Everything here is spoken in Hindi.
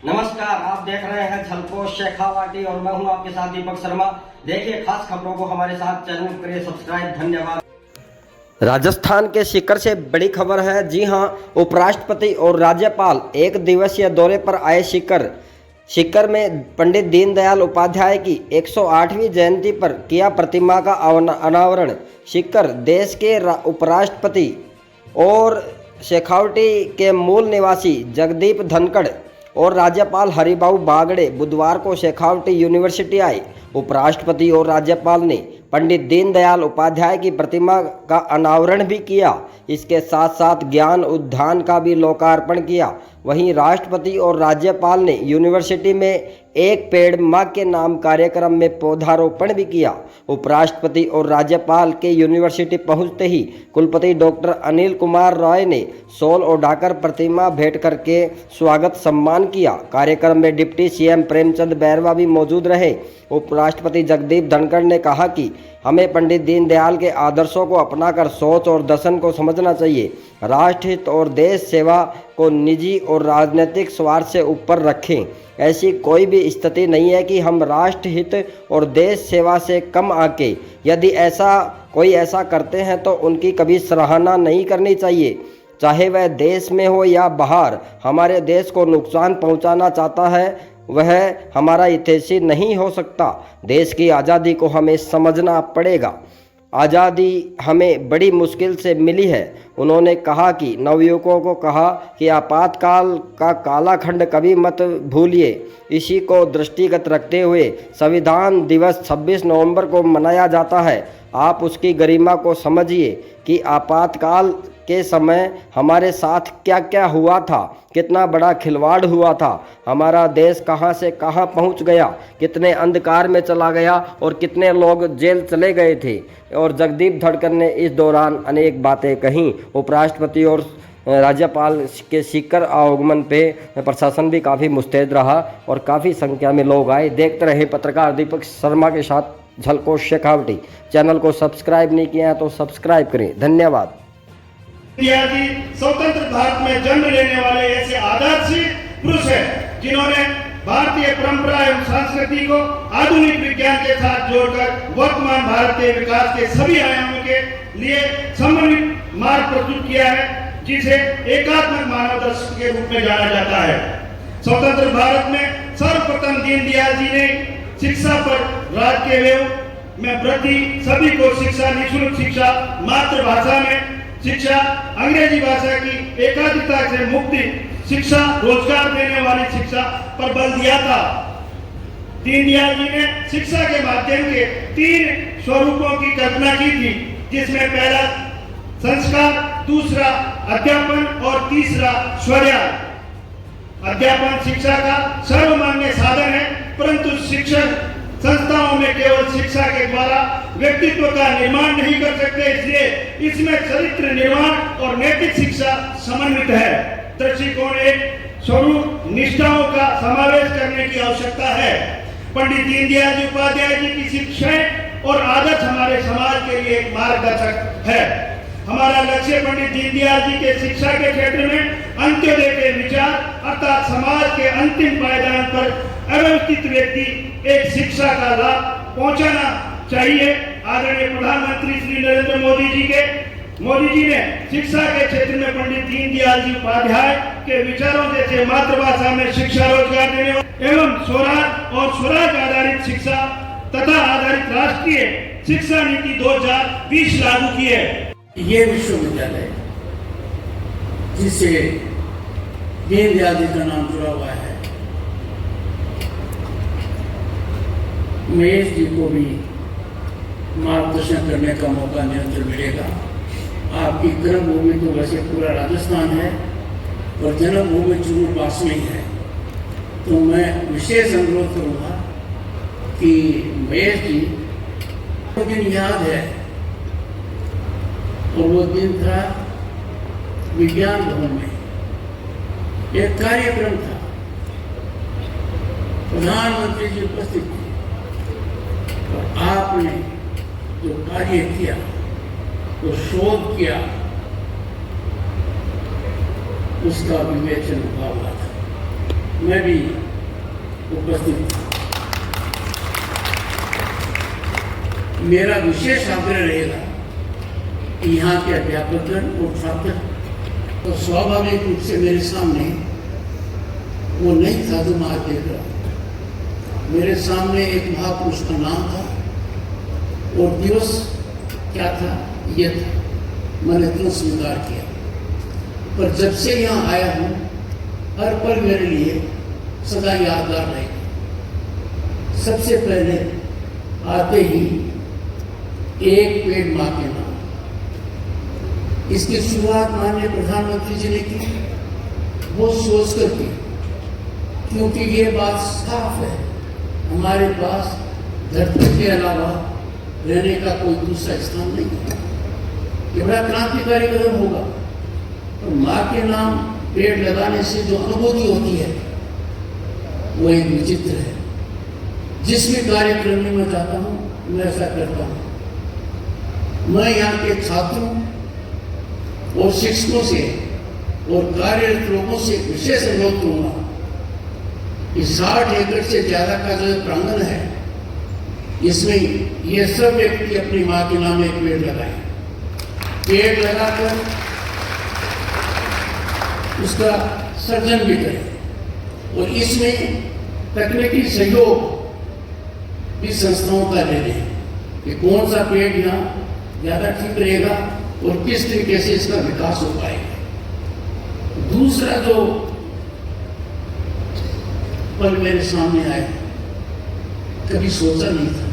नमस्कार, आप देख रहे हैं झलको शेखावाटी और मैं हूं आपके साथ दीपक शर्मा। देखिए खास खबरों को हमारे साथ चैनल करिए सब्सक्राइब। धन्यवाद। राजस्थान के सीकर से बड़ी खबर है। जी हां, उपराष्ट्रपति और राज्यपाल एक दिवसीय दौरे पर आए सीकर में पंडित दीनदयाल उपाध्याय की 108वीं जयंती पर किया प्रतिमा का अनावरण। सीकर देश के उपराष्ट्रपति और शेखावटी के मूल निवासी जगदीप धनखड़ और राज्यपाल हरिभाऊ बागड़े बुधवार को शेखावटी यूनिवर्सिटी आए। उपराष्ट्रपति और राज्यपाल ने पंडित दीनदयाल उपाध्याय की प्रतिमा का अनावरण भी किया। इसके साथ साथ ज्ञान उद्यान का भी लोकार्पण किया। वहीं राष्ट्रपति और राज्यपाल ने यूनिवर्सिटी में एक पेड़ मां के नाम कार्यक्रम में पौधारोपण भी किया। उपराष्ट्रपति और राज्यपाल के यूनिवर्सिटी पहुंचते ही कुलपति डॉक्टर अनिल कुमार रॉय ने शॉल ओढ़ाकर प्रतिमा भेंट करके स्वागत सम्मान किया। कार्यक्रम में डिप्टी सीएम प्रेमचंद बैरवा भी मौजूद रहे। उपराष्ट्रपति जगदीप धनखड़ ने कहा कि हमें पंडित दीनदयाल के आदर्शों को अपनाकर सोच और दर्शन को समझना चाहिए। राष्ट्रहित और देश सेवा को निजी और राजनीतिक स्वार्थ से ऊपर रखें। ऐसी कोई भी स्थिति नहीं है कि हम राष्ट्रहित और देश सेवा से कम आके यदि कोई ऐसा करते हैं तो उनकी कभी सराहना नहीं करनी चाहिए, चाहे वह देश में हो या बाहर। हमारे देश को नुकसान पहुंचाना चाहता है वह हमारा हितैषी नहीं हो सकता। देश की आज़ादी को हमें समझना पड़ेगा। आज़ादी हमें बड़ी मुश्किल से मिली है। उन्होंने कहा कि नवयुवकों को कहा कि आपातकाल का काला खंड कभी मत भूलिए। इसी को दृष्टिगत रखते हुए संविधान दिवस 26 नवंबर को मनाया जाता है। आप उसकी गरिमा को समझिए कि आपातकाल के समय हमारे साथ क्या क्या हुआ था, कितना बड़ा खिलवाड़ हुआ था, हमारा देश कहां से कहां पहुंच गया, कितने अंधकार में चला गया और कितने लोग जेल चले गए थे। और जगदीप धनखड़ ने इस दौरान अनेक बातें कहीं। उपराष्ट्रपति और राज्यपाल के सीकर आगमन पे प्रशासन भी काफ़ी मुस्तैद रहा और काफ़ी संख्या में लोग आए। देखते रहे पत्रकार दीपक शर्मा के साथ झलको शेखावटी। चैनल को सब्सक्राइब नहीं किया तो सब्सक्राइब करें। धन्यवाद। स्वतंत्र भारत में जन्म लेने वाले ऐसे आदर्श पुरुष हैं जिन्होंने भारतीय परंपरा एवं संस्कृति को आधुनिक विज्ञान के साथ जोड़कर वर्तमान भारत के विकास के सभी आयामों के लिए समन्वित मार्ग प्रस्तुत किया है, जिसे एकात्मक मानव दर्शन के रूप में जाना जाता है। स्वतंत्र भारत में सर्वप्रथम दीनदयाल जी ने शिक्षा पर राज्य के व्यय में वृद्धि, सभी को शिक्षा, निःशुल्क शिक्षा, मातृभाषा में शिक्षा, अंग्रेजी भाषा की एकाधिकता से मुक्ति शिक्षा, रोजगार देने वाली शिक्षा पर बल दिया था। दीनदयाल जी ने शिक्षा के माध्यम के 3 स्वरूपों की कल्पना की थी, जिसमें पहला संस्कार, दूसरा अध्यापन और तीसरा स्वज्ञान। अध्यापन शिक्षा का सर्वमान्य साधन है, परंतु शिक्षक संस्थाओं में केवल शिक्षा के द्वारा व्यक्तित्व का निर्माण नहीं कर सकते, इसलिए इसमें चरित्र निर्माण और नैतिक शिक्षा समन्वित है। दृष्टिकोण एक स्वरूप निष्ठाओं का समावेश करने की आवश्यकता है। पंडित दीनदयाल जी उपाध्याय जी की शिक्षाएं और आदर्श हमारे समाज के लिए एक मार्गदर्शक है। हमारा लक्ष्य पंडित दीनदयाल जी के शिक्षा के क्षेत्र में अंत्योदय के विचार अर्थात समाज के अंतिम पायदान पर अव्यवस्थित व्यक्ति एक शिक्षा का लाभ पहुंचाना चाहिए। आदरणीय प्रधानमंत्री श्री नरेंद्र मोदी जी ने शिक्षा के क्षेत्र में पंडित दीनदयाल जी उपाध्याय के विचारों जैसे मातृभाषा में शिक्षा, रोजगार देने एवं स्वराज आधारित शिक्षा तथा आधारित राष्ट्रीय शिक्षा नीति 2020 लागू की है। ये विश्वविद्यालय जिससे दीनदयाल जी का नाम जुड़ा हुआ है, महेश जी को भी मार्गदर्शन करने का मौका निरंतर मिलेगा। आपकी कर्मभूमि तो वैसे पूरा राजस्थान है और जन्मभूमि चूरू पास में ही है, तो मैं विशेष अनुरोध करूँगा कि महेश जी को दिन याद है और वो दिन था विज्ञान भवन में एक कार्यक्रम था, प्रधानमंत्री जी उपस्थित थे और आपने जो कार्य किया, जो शोध किया, उसका विवेचन हुआ था। मैं भी उपस्थित था। मेरा विशेष आग्रह रहेगा कि यहाँ के अध्यापकगण और छात्र तो स्वाभाविक रूप से मेरे सामने वो नहीं था जो मैं आज देख रहा हूँ। मेरे सामने एक महापुरुष का नाम था और दिवस क्या था, ये था। मैंने तुरंत स्वीकार किया। पर जब से यहाँ आया हूँ, हर पल मेरे लिए सदा यादगार रहेगा। सबसे पहले आते ही एक पेड़ माँ के नाम, इसकी शुरुआत माननीय प्रधानमंत्री जी ने की, वो सोच कर की, क्योंकि ये बात साफ है, हमारे पास धरती के अलावा रहने का कोई दूसरा स्थान नहीं है। ये बड़ा क्रांतिकारी कदम होगा। तो माँ के नाम पेड़ लगाने से जो अनुभूति होती है वो एक विचित्र है। जिस भी कार्यक्रम में मैं जाता हूँ मैं ऐसा करता हूँ। मैं यहाँ के छात्रों और शिक्षकों से और कार्यरत लोगों से विशेष अनुरोध करूंगा कि 60 एकड़ से ज्यादा का जो प्रांगण है, इसमें ये सब व्यक्ति अपनी माँ के नाम एक पेड़ लगाएं। पेड़ लगाकर उसका सर्जन भी करें और इसमें तकनीकी सहयोग भी संस्थाओं का ले लें कि कौन सा पेड़ यहाँ ज्यादा ठीक रहेगा और किस तरीके से इसका विकास हो पाएगा। दूसरा जो पल मेरे सामने आया, कभी सोचा नहीं था